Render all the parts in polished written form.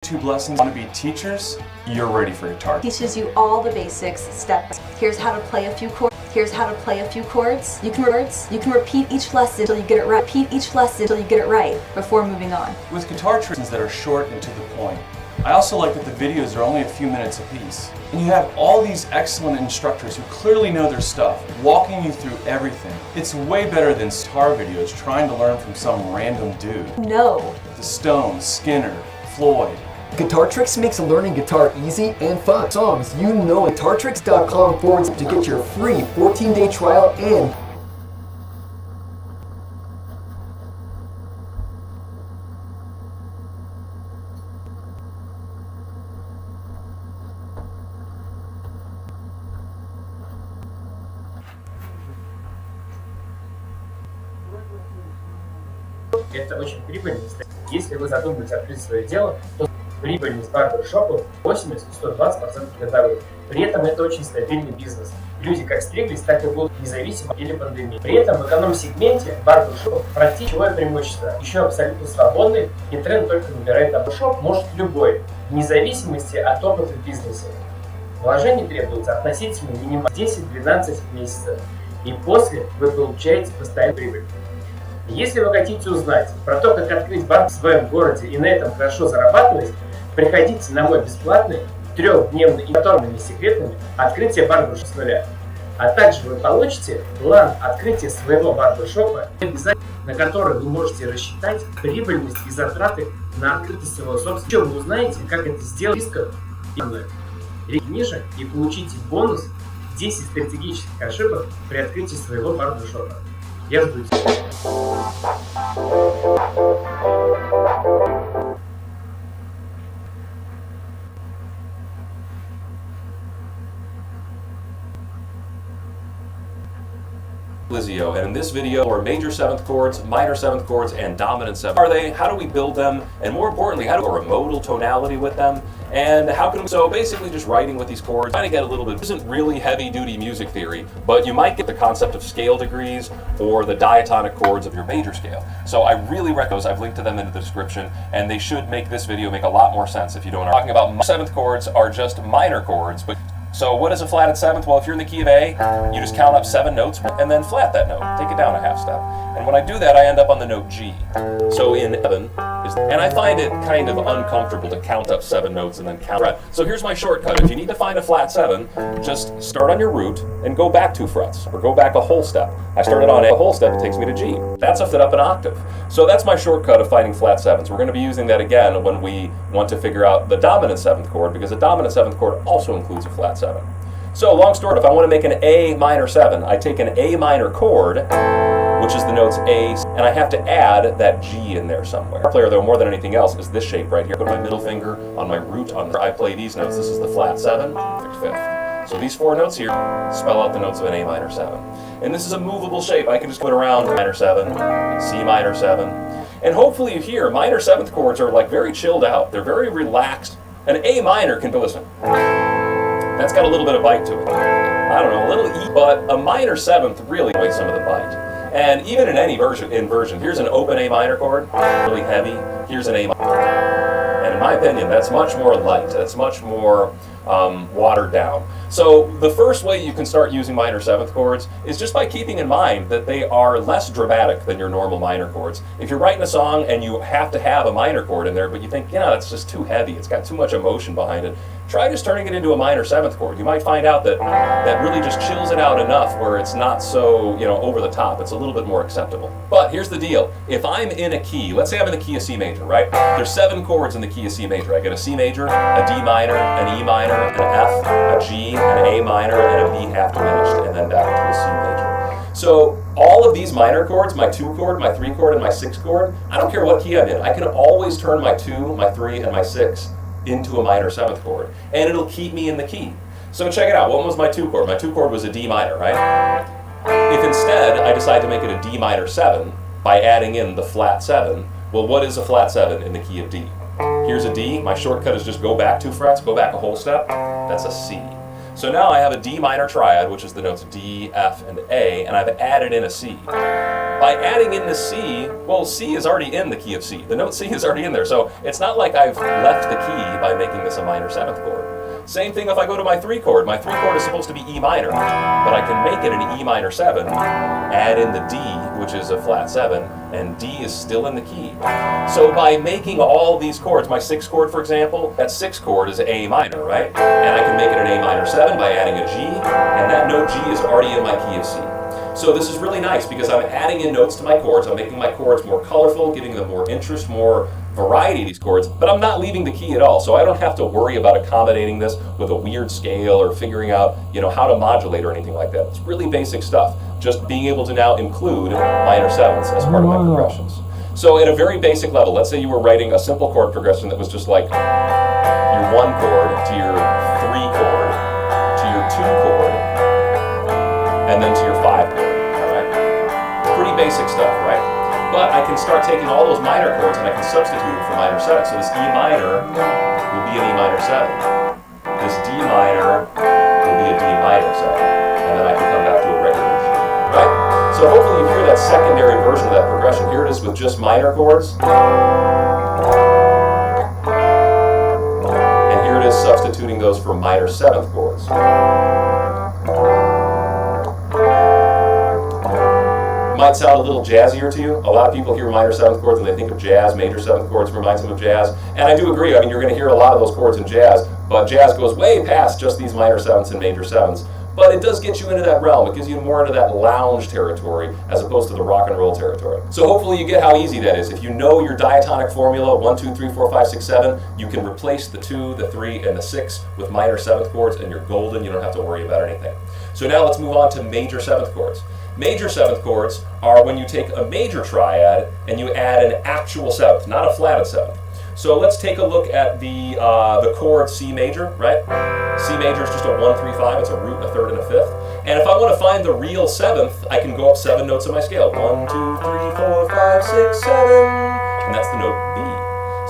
YouTube lessons want to be teachers, you're ready for guitar. Teaches you all the basics, steps. Here's how to play a few chords. Here's how to play a few chords. You can repeat each lesson until you get it right. Repeat each lesson until you get it right before moving on. With guitar lessons that are short and to the point. I also like that the videos are only a few minutes apiece. And you have all these excellent instructors who clearly know their stuff, walking you through everything. It's way better than guitar videos trying to learn from some random dude. No. The Stones, Skinner, Floyd. Guitar Tricks makes learning guitar easy and fun. Songs you know at guitartricks.com to get your free 14-day trial and Это очень прибыльно. Если вы задумываетесь открыть свое дело, то прибыльность барбершопа 80-120% годовых. При этом это очень стабильный бизнес. Люди как стриглись, так и будут независимо или пандемии. При этом в эконом-сегменте барбершоп практически преимущество. Еще абсолютно свободный, и тренд только набирает барбершоп, может любой, вне зависимости от опыта в бизнесе. Вложений требуется относительно минимум 10-12 месяцев, и после вы получаете постоянную прибыль. Если вы хотите узнать про то, как открыть бар в своем городе и на этом хорошо зарабатывать, приходите на мой бесплатный 3-дневный информационными секретами открытие барбершопа с нуля. А также вы получите план открытия своего барбершопа, на который вы можете рассчитать прибыльность и затраты на открытие своего собственного. Еще вы узнаете, как это сделать в списках и ниже, и получите бонус 10 стратегических ошибок при открытии своего барбершопа. Я жду тебя. Lizio, and in this video are major 7th chords, minor 7th chords, and dominant 7th. Are they? How do we build them? And more importantly, how do we do a modal tonality with them? And how can we, so basically just writing with these chords, trying to get a little bit, this isn't really heavy-duty music theory, but you might get the concept of scale degrees or the diatonic chords of your major scale. So I really recommend those. I've linked to them in the description, and they should make this video make a lot more sense if you don't know. Talking about 7th chords are just minor chords, but so what is a flatted 7th? Well, if you're in the key of A, you just count up 7 notes and then flat that note. Take it down a half step. And when I do that, I end up on the note G. So in 7 is, and I find it kind of uncomfortable to count up 7 notes and then count fret. So here's my shortcut. If you need to find a flat 7, just start on your root and go back 2 frets, or go back a whole step. I started on a whole step, it takes me to G. That's a fit up an octave. So that's my shortcut of finding flat 7s. We're going to be using that again when we want to figure out the dominant 7th chord, because the dominant 7th chord also includes a flat 7. So long story, if I want to make an A minor 7, I take an A minor chord, which is the notes A, and I have to add that G in there somewhere. Our player, though, more than anything else, is this shape right here. Put my middle finger on my root, I play these notes. This is the flat 7, perfect 5th. So these 4 notes here spell out the notes of an A minor 7. And this is a movable shape. I can just put around minor 7, C minor 7. And hopefully you hear minor 7th chords are like very chilled out. They're very relaxed. An A minor can, listen, that's got a little bit of bite to it. I don't know, a little E, but a minor 7th really weighs some of the bite. And even in any version, here's an open A minor chord, really heavy. Here's an A minor. And in my opinion, that's much more light. That's much more watered down. So the first way you can start using minor 7th chords is just by keeping in mind that they are less dramatic than your normal minor chords. If you're writing a song and you have to have a minor chord in there, but you think, yeah, that's just too heavy, it's got too much emotion behind it, try just turning it into a minor 7th chord. You might find out that that really just chills it out enough where it's not so, over the top. It's a little bit more acceptable. But here's the deal. If I'm in a key, let's say I'm in the key of C major, right? There's 7 chords in the key of C major. I get a C major, a D minor, an E minor, an F, a G, an A minor, and a B half diminished, and then back to a C major. So all of these minor chords, my 2 chord, my 3 chord, and my 6 chord, I don't care what key I'm in. I can always turn my 2, my 3, and my 6 into a minor 7th chord, and it'll keep me in the key. So check it out. What was my 2 chord? My 2 chord was a D minor, right? If instead I decide to make it a D minor 7 by adding in the flat 7, well, what is a flat 7 in the key of D? Here's a D. My shortcut is just go back 2 frets, go back a whole step. That's a C. So now I have a D minor triad, which is the notes D, F, and A, and I've added in a C. By adding in the C, well, C is already in the key of C. The note C is already in there, so it's not like I've left the key by making this a minor 7th chord. Same thing if I go to my 3 chord. My 3 chord is supposed to be E minor, but I can make it an E minor 7, add in the D, which is a flat 7, and D is still in the key. So by making all these chords, my 6th chord, for example, that 6th chord is A minor, right? And I can make it an A minor 7 by adding a G, and that note G is already in my key of C. So this is really nice because I'm adding in notes to my chords, I'm making my chords more colorful, giving them more interest, more variety of these chords, but I'm not leaving the key at all, so I don't have to worry about accommodating this with a weird scale or figuring out, how to modulate or anything like that. It's really basic stuff, just being able to now include minor 7ths as part of my progressions. So at a very basic level, let's say you were writing a simple chord progression that was just like your 1 chord to your 3 chord to your 2 chord and then to your 5 chord, all right? Pretty basic stuff, right? But I can start taking all those minor chords and I can substitute them for minor 7. So this E minor will be an E minor 7. This D minor will be a D minor 7. And then I can come back to a regular G, right? So hopefully you hear that secondary version of that progression. Here it is with just minor chords. And here it is substituting those for minor 7th chords. Might sound a little jazzier to you. A lot of people hear minor 7th chords and they think of jazz. Major 7th chords reminds them of jazz. And I do agree. I mean, you're going to hear a lot of those chords in jazz, but jazz goes way past just these minor 7ths and major 7ths. But it does get you into that realm. It gives you more into that lounge territory as opposed to the rock and roll territory. So hopefully you get how easy that is. If you know your diatonic formula, 1, 2, 3, 4, 5, 6, 7, you can replace the 2, the 3, and the 6 with minor 7th chords and you're golden. You don't have to worry about anything. So now let's move on to major 7th chords. Major 7th chords are when you take a major triad and you add an actual 7th, not a flatted 7th. So let's take a look at the chord C major, right? C major is just a 1, 3, 5. It's a root, a third, and a fifth. And if I want to find the real 7th, I can go up 7 notes on my scale. 1, 2, 3, 4, 5, 6, 7. And that's the note B.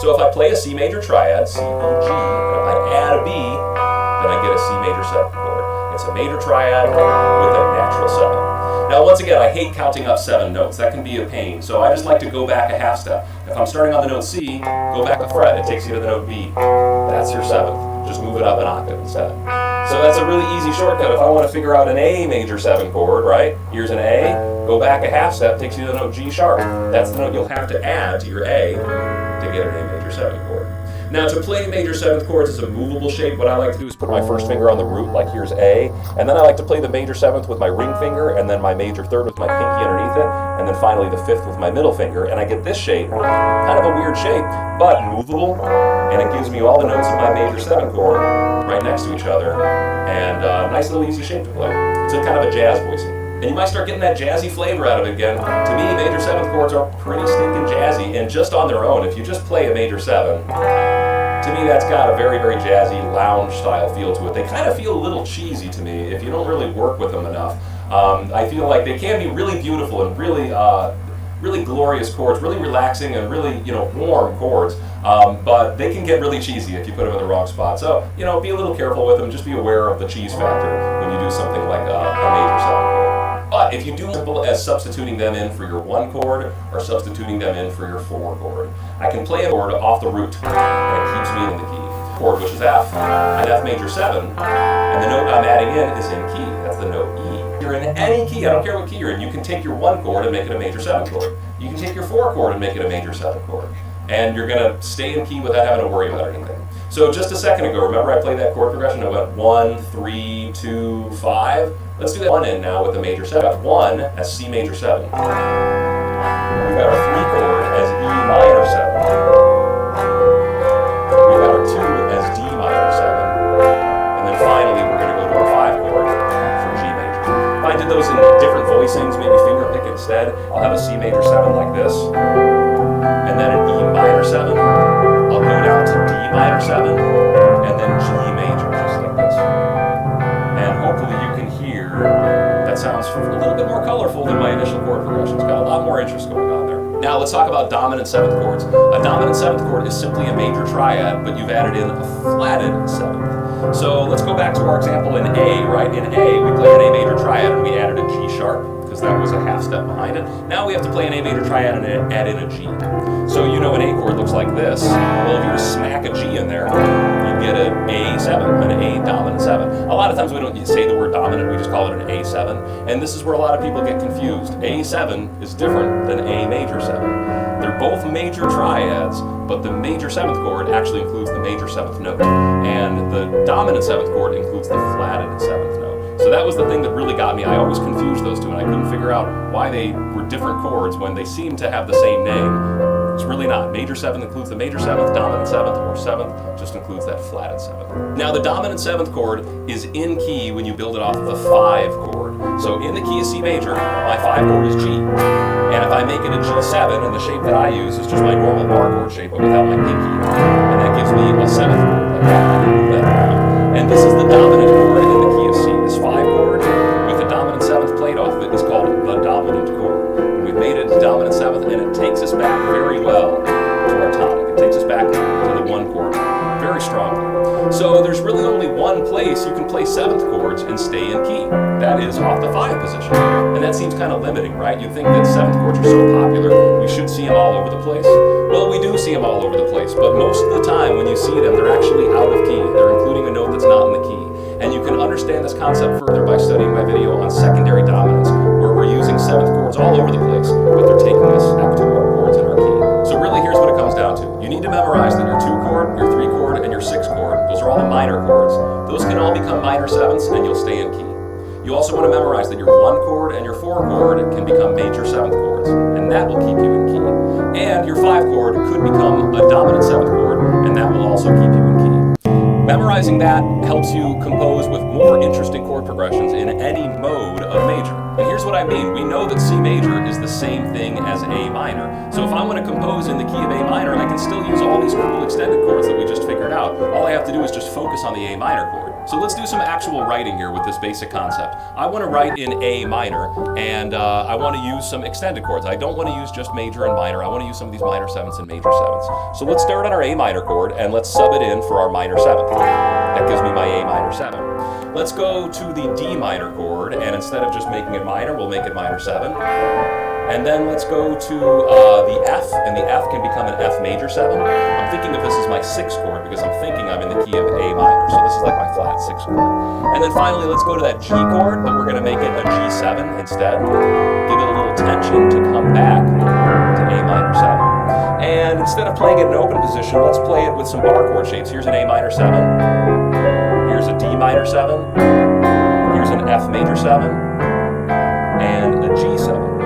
So if I play a C major triad, C, B, G, and if I add a B, then I get a C major 7th chord. It's a major triad with a natural 7. Now, once again, I hate counting up 7 notes. That can be a pain. So I just like to go back a half step. If I'm starting on the note C, go back a fret. It takes you to the note B. That's your 7th. Just move it up an octave instead. So that's a really easy shortcut. If I want to figure out an A major 7 chord, right? Here's an A. Go back a half step. Takes you to the note G sharp. That's the note you'll have to add to your A to get an A major 7 chord. Now, to play major 7th chords is a movable shape. What I like to do is put my first finger on the root, like here's A, and then I like to play the major 7th with my ring finger, and then my major 3rd with my pinky underneath it, and then finally the 5th with my middle finger, and I get this shape, kind of a weird shape, but movable, and it gives me all the notes of my major 7 chord right next to each other, and a nice little easy shape to play. It's a kind of a jazz voicing. And you might start getting that jazzy flavor out of it again. To me, major 7th chords are pretty stinking jazzy, and just on their own, if you just play a major 7, to me that's got a very, very jazzy lounge style feel to it. They kind of feel a little cheesy to me if you don't really work with them enough. I feel like they can be really beautiful and really, really glorious chords, really relaxing and really, warm chords. But they can get really cheesy if you put them in the wrong spot. So, be a little careful with them. Just be aware of the cheese factor when you do something like a major 7 chord. But if you do as simple as substituting them in for your 1 chord or substituting them in for your 4 chord, I can play a chord off the root and it keeps me in the key. Chord, which is F, an F major 7, and the note I'm adding in is in key. That's the note E. You're in any key, I don't care what key you're in. You can take your 1 chord and make it a major 7 chord. You can take your 4 chord and make it a major 7 chord. And you're going to stay in key without having to worry about anything. So just a second ago, remember I played that chord progression? I went 1, 3, 2, 5. Let's do that 1 in now with the major 7. 1 as C major 7. We've got our 3 chord as E minor 7. We've got our 2 as D minor 7. And then finally we're going to go to our 5 chord for G major. If I did those in different voicings, maybe finger pick instead, I'll have a C major 7 like this. And then an E minor 7. I'll go down to D minor 7. And then G major, just like this. And hopefully you can hear that sounds a little bit more colorful than my initial chord progression. It's got a lot more interest going on there. Now let's talk about dominant 7th chords. A A dominant seventh chord is simply a major triad, but you've added in a flatted seventh. So let's go back to our example in A, right? In A, we played an A major triad and we added a G sharp, because that was a half step behind it. Now we have to play an A major triad and add in a G. So you know an A chord looks like this. Well, if you just smack a G in there, you get an A7, an A dominant 7. A lot of times we don't say the word dominant, we just call it an A7. And this is where a lot of people get confused. A7 is different than A major 7. They're both major triads, but the major 7th chord actually includes the major 7th note. And the dominant 7th chord includes the flatted 7th note. So that was the thing that really got me. I always confused those two, and I couldn't figure out why they were different chords when they seem to have the same name. It's really not. Major 7th includes the major 7th, dominant 7th, or 7th just includes that flatted 7th. Now the dominant 7th chord is in key when you build it off of the 5 chord. So in the key of C major, my 5 chord is G. And if I make it a G7, and the shape that I use is just my normal bar chord shape, but without my pinky, and that gives me a 7th chord like that. And this is the dominant chord in the key of C. This 5 chord with the dominant 7th played off of it is called the dominant chord. And we've made it dominant 7th, and it takes us back very well to our tonic. It takes us back to the 1 chord very strongly. So there's really only one place you can play 7th chords and stay in key. That is off the 5 position. And that seems kind of limiting, right? You'd think that 7th chords are so popular, we should see them all over the place. Well, we do see them all over the place, but most of the time when you see them, they're actually out of key. They're including a note that's not in the key. And you can understand this concept further by studying my video on secondary dominance, where we're using 7th chords all over the place, but they're taking us back to our chords in our key. So really, here's what it comes down to. You need to memorize that your 2 chord, your 3 chord, and your 6 chord, those are all the minor chords. Those can all become minor 7ths, and you'll stay in key. You also want to memorize that your 1 chord and your 4 chord can become major 7th chords, and that will keep you in key. And your 5 chord could become a dominant 7th chord, and that will also keep you in key. Memorizing that helps you compose with more interesting chord progressions in any mode of major. And here's what I mean. We know that C major is the same thing as A minor. So if I want to compose in the key of A minor, I can still use all these cool extended chords that we just figured out. All I have to do is just focus on the A minor chord. So let's do some actual writing here with this basic concept. I want to write in A minor, and I want to use some extended chords. I don't want to use just major and minor. I want to use some of these minor 7ths and major 7ths. So let's start on our A minor chord, and let's sub it in for our minor 7th. That gives me my A minor 7. Let's go to the D minor chord, and instead of just making it minor, we'll make it minor 7. And then let's go to the F, and the F can become an F major 7. I'm thinking of this as my 6th chord because I'm thinking I'm in the key of A minor, so this is like my flat 6th chord. And then finally, let's go to that G chord, but we're going to make it a G7 instead. Give it a little tension to come back to A minor 7. And instead of playing it in an open position, let's play it with some bar chord shapes. Here's an A minor 7. Here's a D minor 7. Here's an F major 7. And a G7.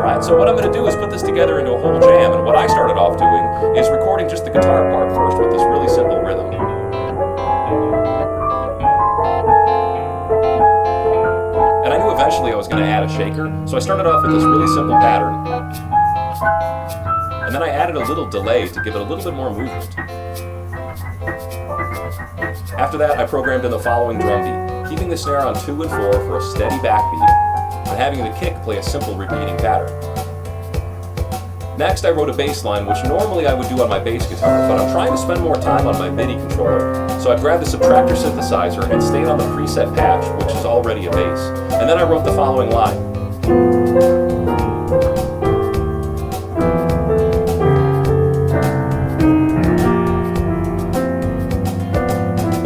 Alright, so what I'm going to do is put this together into a whole jam, and what I started off doing is recording just the guitar part first with this really simple rhythm. And I knew eventually I was going to add a shaker, so I started off with this really simple pattern. And then I added a little delay to give it a little bit more movement. After that, I programmed in the following drum beat, keeping the snare on 2 and 4 for a steady backbeat, and having the kick play a simple repeating pattern. Next, I wrote a bass line, which normally I would do on my bass guitar, but I'm trying to spend more time on my MIDI controller. So I grabbed a subtractor synthesizer and stayed on the preset patch, which is already a bass. And then I wrote the following line.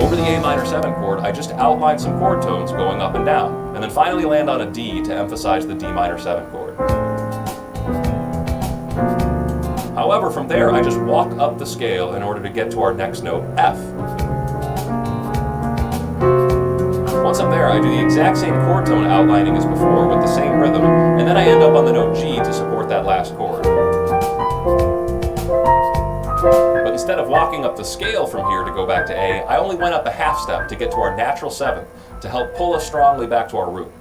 Over the A minor 7 chord, I just outlined some chord tones going up and down, and then finally land on a D to emphasize the D minor 7 chord. However, from there, I just walk up the scale in order to get to our next note, F. Once I'm there, I do the exact same chord tone outlining as before with the same rhythm, and then I end up on the note G to support that last chord. But instead of walking up the scale from here to go back to A, I only went up a half step to get to our natural 7th to help pull us strongly back to our root.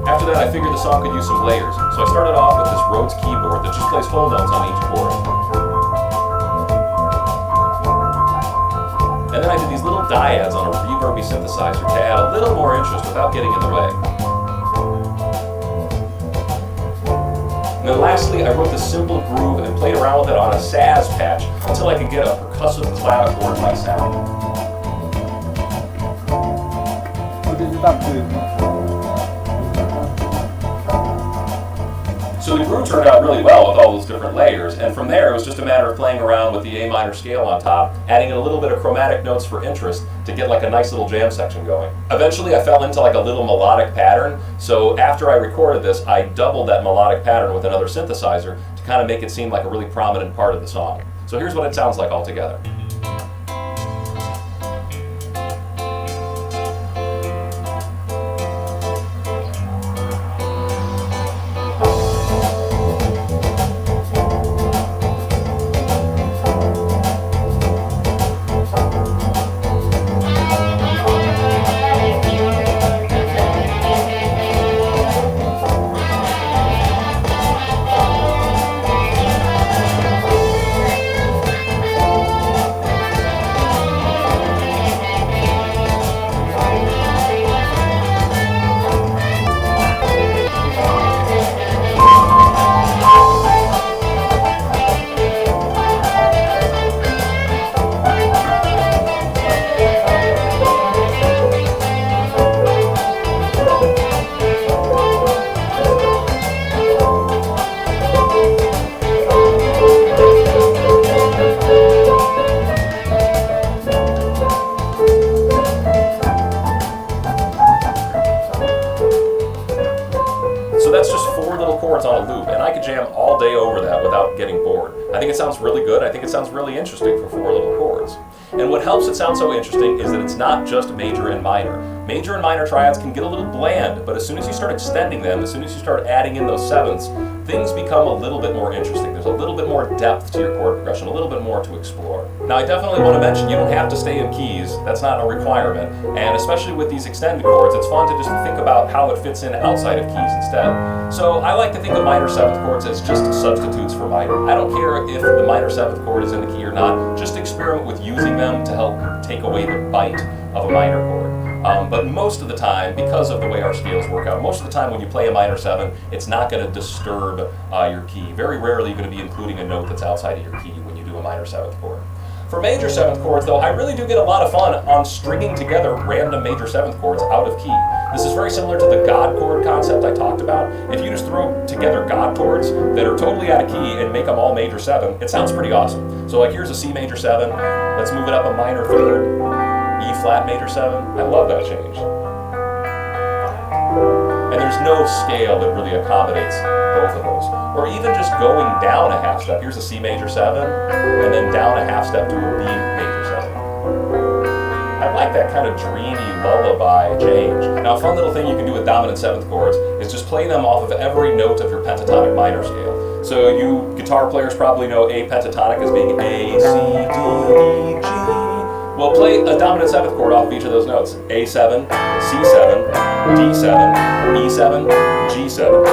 After that, I figured the song could use some layers, so I started off with this Rhodes keyboard that just plays whole notes on each chord. And then I did these little dyads on a reverby synthesizer to add a little more interest without getting in the way. And then lastly, I wrote this simple groove and played around with it on a Saz patch until I could get a percussive clavichord-like sound. So the groove turned out really well with all those different layers, and from there it was just a matter of playing around with the A minor scale on top, adding in a little bit of chromatic notes for interest to get like a nice little jam section going. Eventually I fell into like a little melodic pattern, so after I recorded this, I doubled that melodic pattern with another synthesizer to kind of make it seem like a really prominent part of the song. So here's what it sounds like all together. So that's just 4 little chords on a loop, and I could jam all day over that without getting bored. I think it sounds really good. I think it sounds really interesting for 4 little chords. And what helps it sound so interesting is that it's not just major and minor. Major and minor triads can get a little bland, but as soon as you start extending them, as soon as you start adding in those sevenths, things become a little bit more interesting. There's a little bit more depth to your chord progression, a little bit more to explore. Now I definitely want to mention you don't have to stay in keys. That's not a requirement. And especially with these extended chords, it's fun to just think about how it fits in outside of keys instead. So I like to think of minor 7th chords as just substitutes for minor. I don't care if the minor 7th chord is in the key or not, just experiment with using them to help take away the bite of a minor chord. But most of the time, because of the way our scales work out, most of the time when you play a minor 7, it's not going to disturb your key. Very rarely you're going to be including a note that's outside of your key when you do a minor 7th chord. For major 7th chords, though, I really do get a lot of fun on stringing together random major 7th chords out of key. This is very similar to the God chord concept I talked about. If you just throw together God chords that are totally out of key and make them all major 7, it sounds pretty awesome. So like here's a C major 7, let's move it up a minor 3rd, E flat major 7. I love that change. And there's no scale that really accommodates both of those. Or even just going down a half step. Here's a C major 7, and then down a half step to a B major 7. I like that kind of dreamy lullaby change. Now a fun little thing you can do with dominant 7th chords is just play them off of every note of your pentatonic minor scale. So you guitar players probably know A pentatonic as being A, C, D, E, G. Well, play a dominant 7th chord off of each of those notes. A7, C7, D7, E7, G7.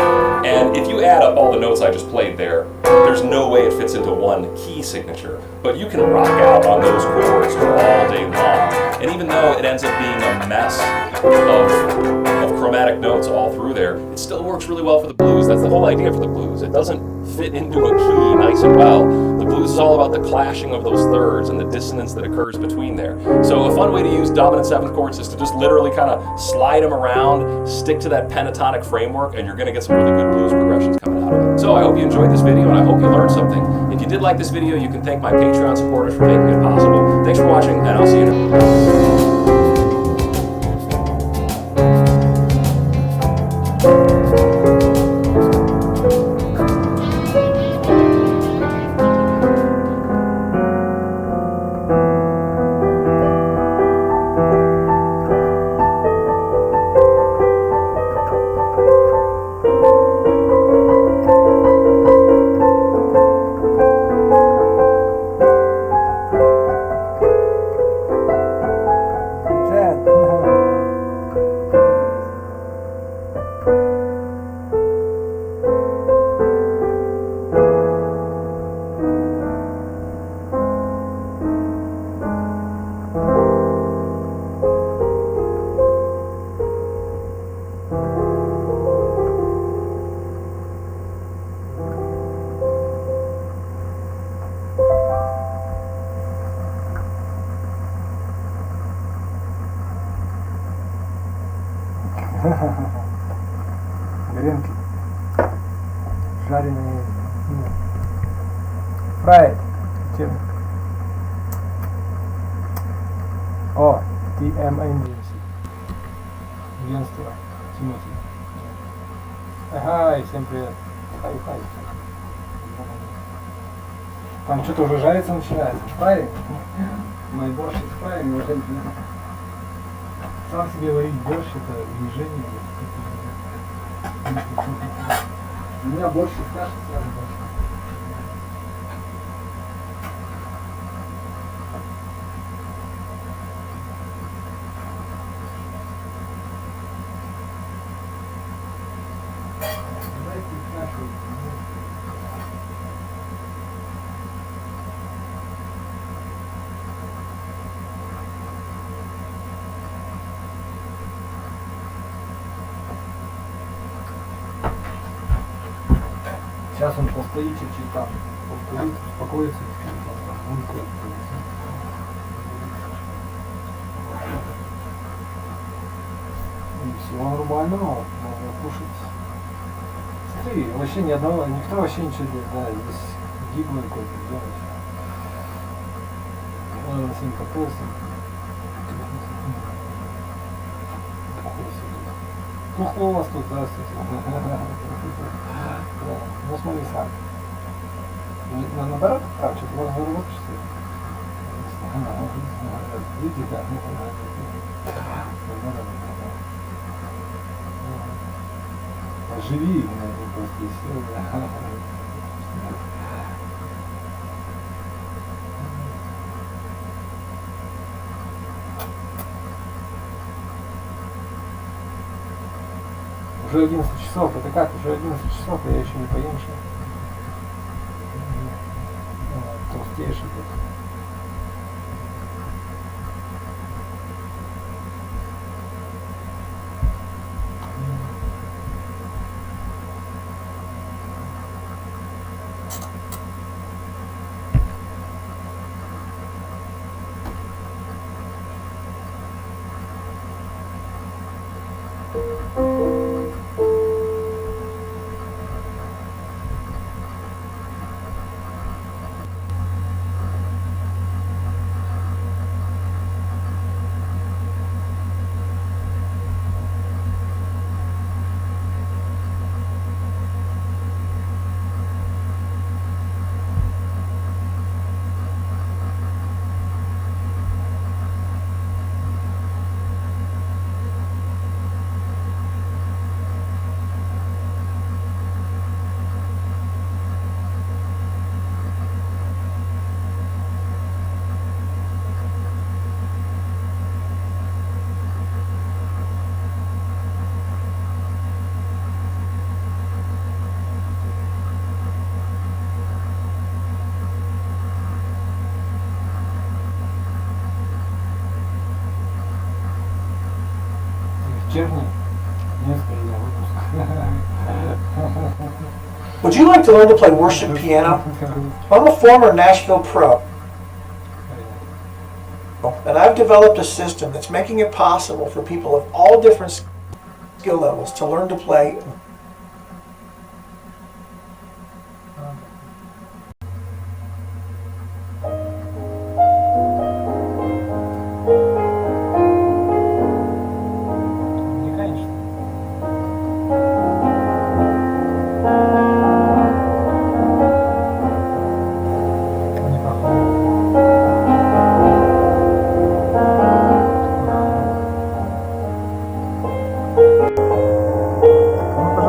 And if you add up all the notes I just played there, there's no way it fits into one key signature. But you can rock out on those chords all day long. And even though it ends up being a mess of chromatic notes all through there, it still works really well for the blues. That's the whole idea for the blues. It doesn't fit into a key nice and well. The blues is all about the clashing of those thirds and the dissonance that occurs between there. So a fun way to use dominant 7th chords is to just literally kind of slide them around, stick to that pentatonic framework, and you're going to get some really good blues progressions coming out of it. So I hope you enjoyed this video, and I hope you learned something. If you did like this video, you can thank my Patreon supporters for making it possible. Thanks for watching, and I'll see you next time. проект, учебник. О, TMND. Агентство Тимати. Ага, и всем привет. Хай-хай. Там что-то уже жариться начинается. Спарринг. Мой борщ из спарринга уже сам себе варить борщ, это движение. У меня борщ из каши сразу борщ. Сейчас он постоит чуть-чуть там, постоит, успокоится, и всего нормального, можно кушать. Смотри, вообще ни одного, никто вообще ничего не делает, да, здесь гибло какое-то делать. Надо с ним покрылся. Кухня у вас тут, здравствуйте. Ну смотри сам. Наоборот, так, что-то можно заработать, что ли? Видите, да? Живи, просто и все. Уже 11 часов, это как? Уже 11 часов, а я еще не поем, что? Толстеешь опять. Вечерний, несколько выпусков. Would you like to learn to play worship piano? I'm a former Nashville pro, and I've developed a system that's making it possible for people of all different skill levels to learn to play. Ну,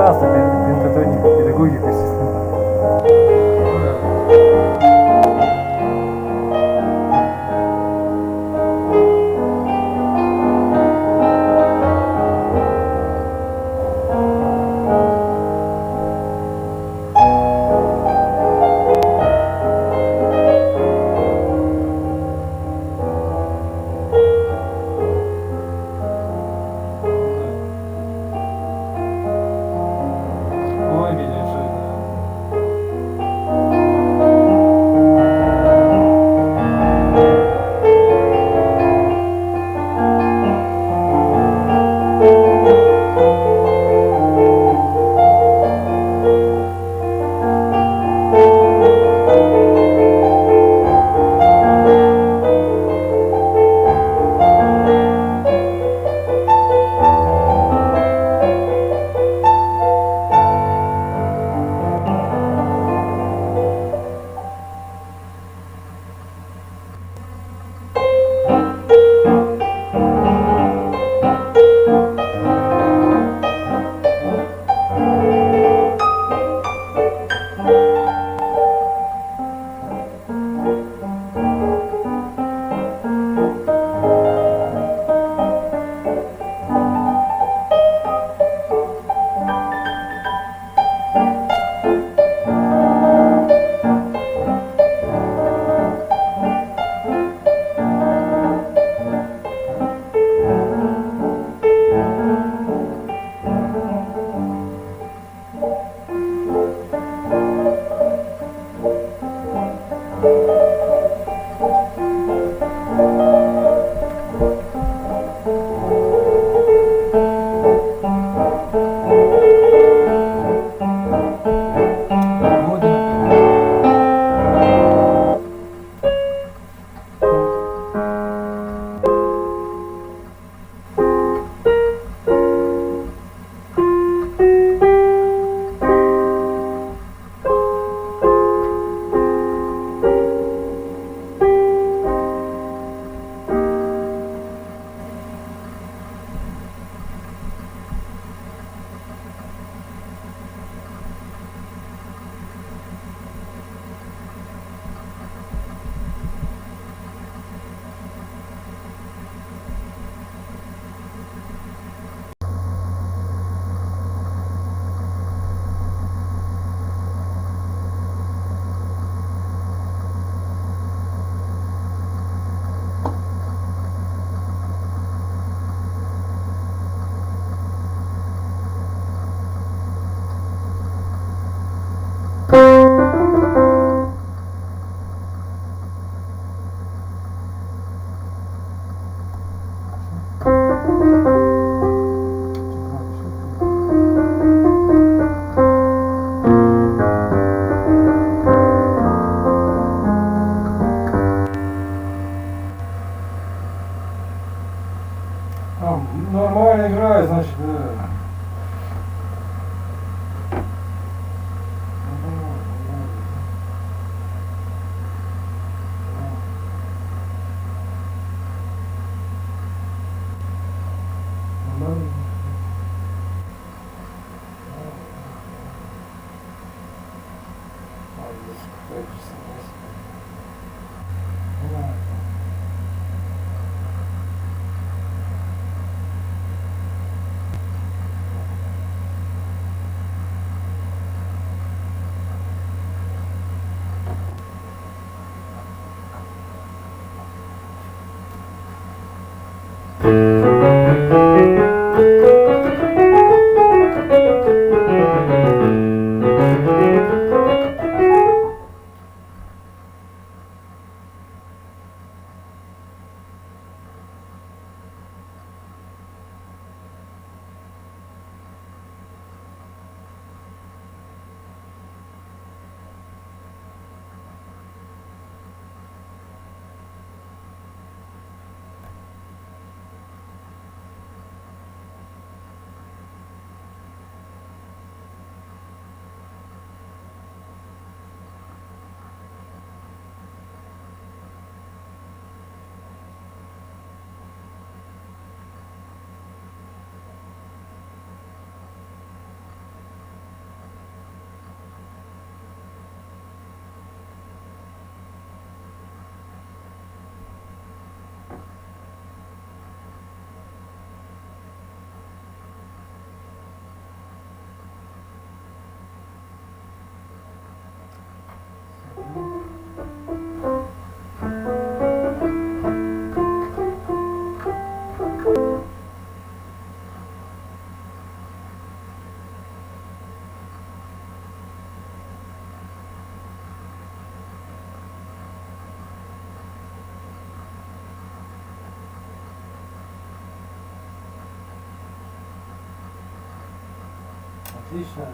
Отлично,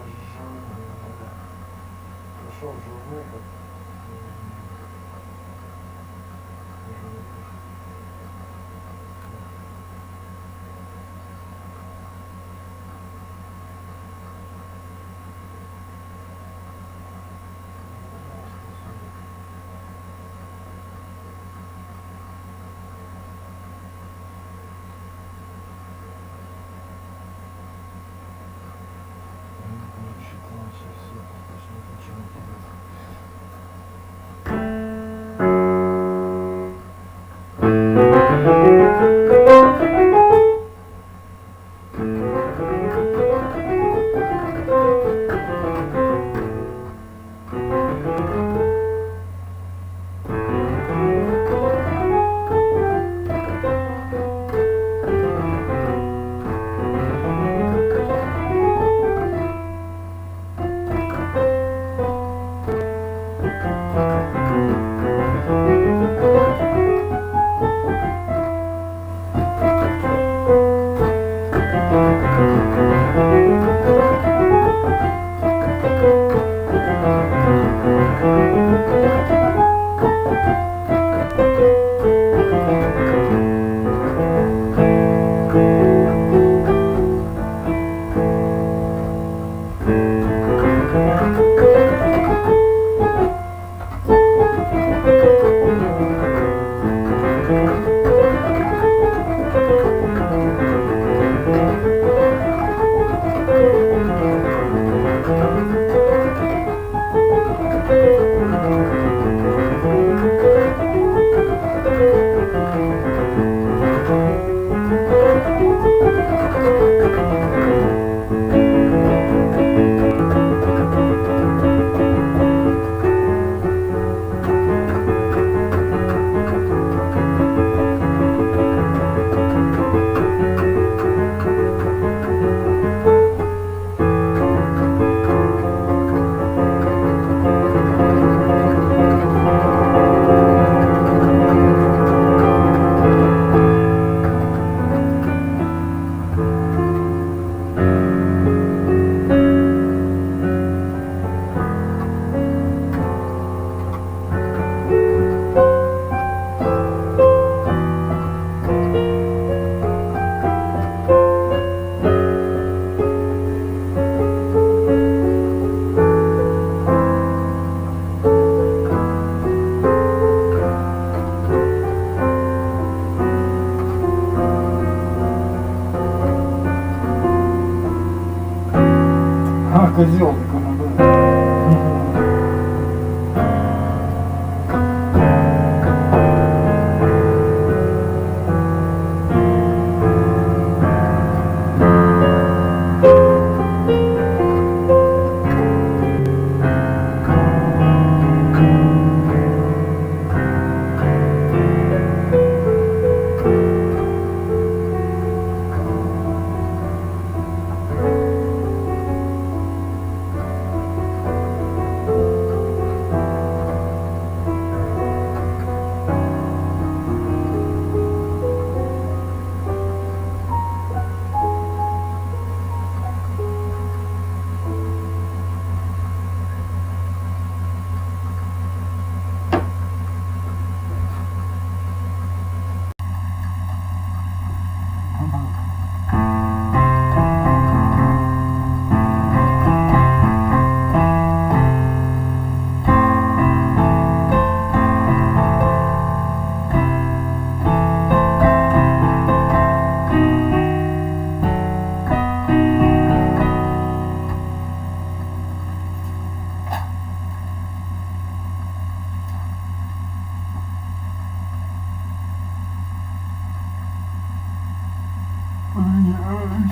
пришел журнал. Козел такой надо.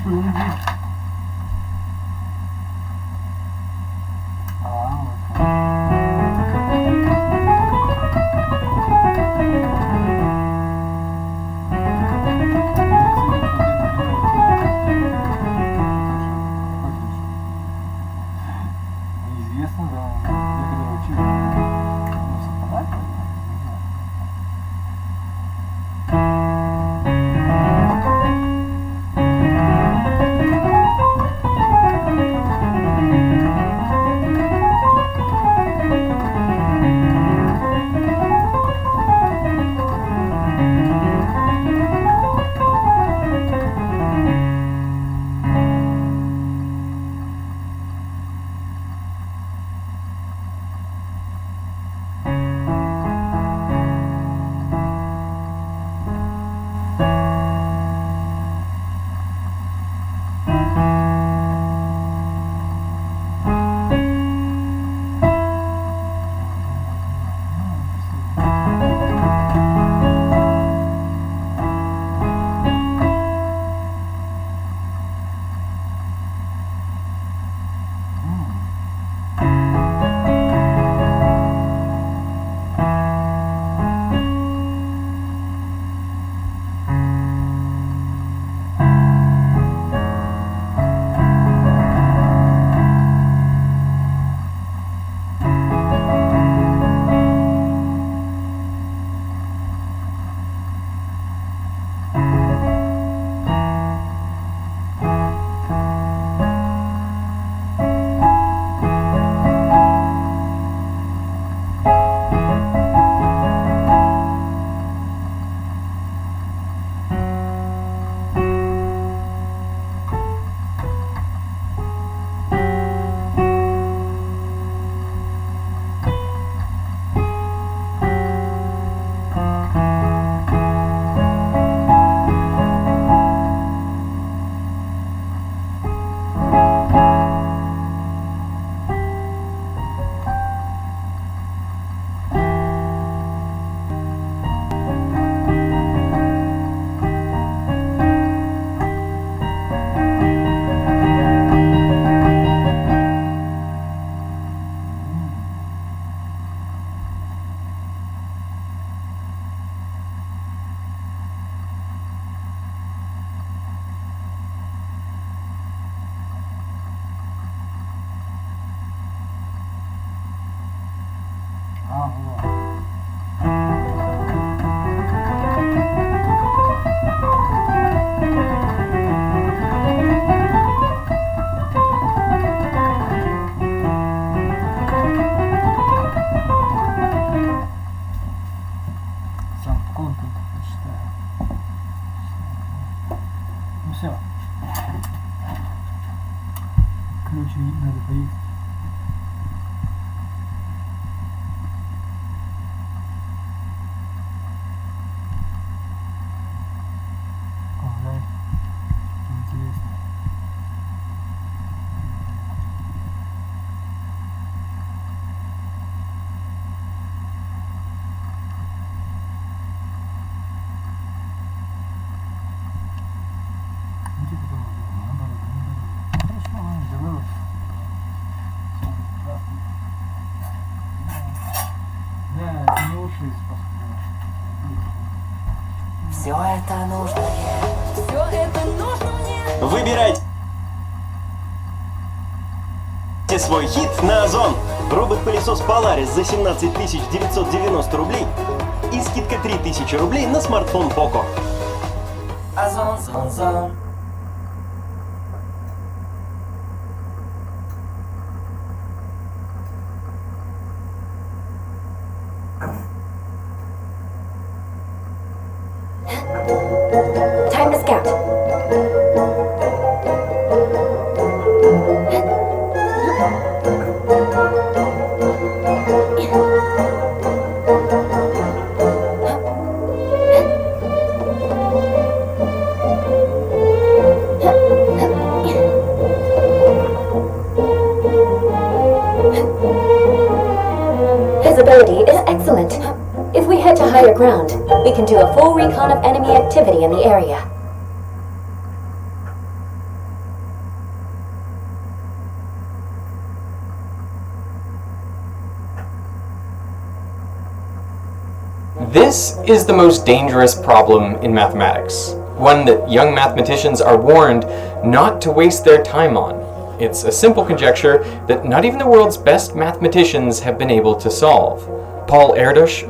уйди. Неизвестно, да. Я когда учил, ну, совпадать, наверное, не знаю. Все. Ключ надо поехать. Ага. Интересно. Все это нужно мне. Все это нужно мне. Выбирайте свой хит на Озон. Робот-пылесос Polaris за 17 990 рублей и скидка 3000 рублей на смартфон Poco. Озон, зон, зон. Time to scout. His ability is excellent. If we head to higher ground, we can do a full recon of enemy activity in the area. This is the most dangerous problem in mathematics, one that young mathematicians are warned not to waste their time on. It's a simple conjecture that not even the world's best mathematicians have been able to solve. Paul Erdős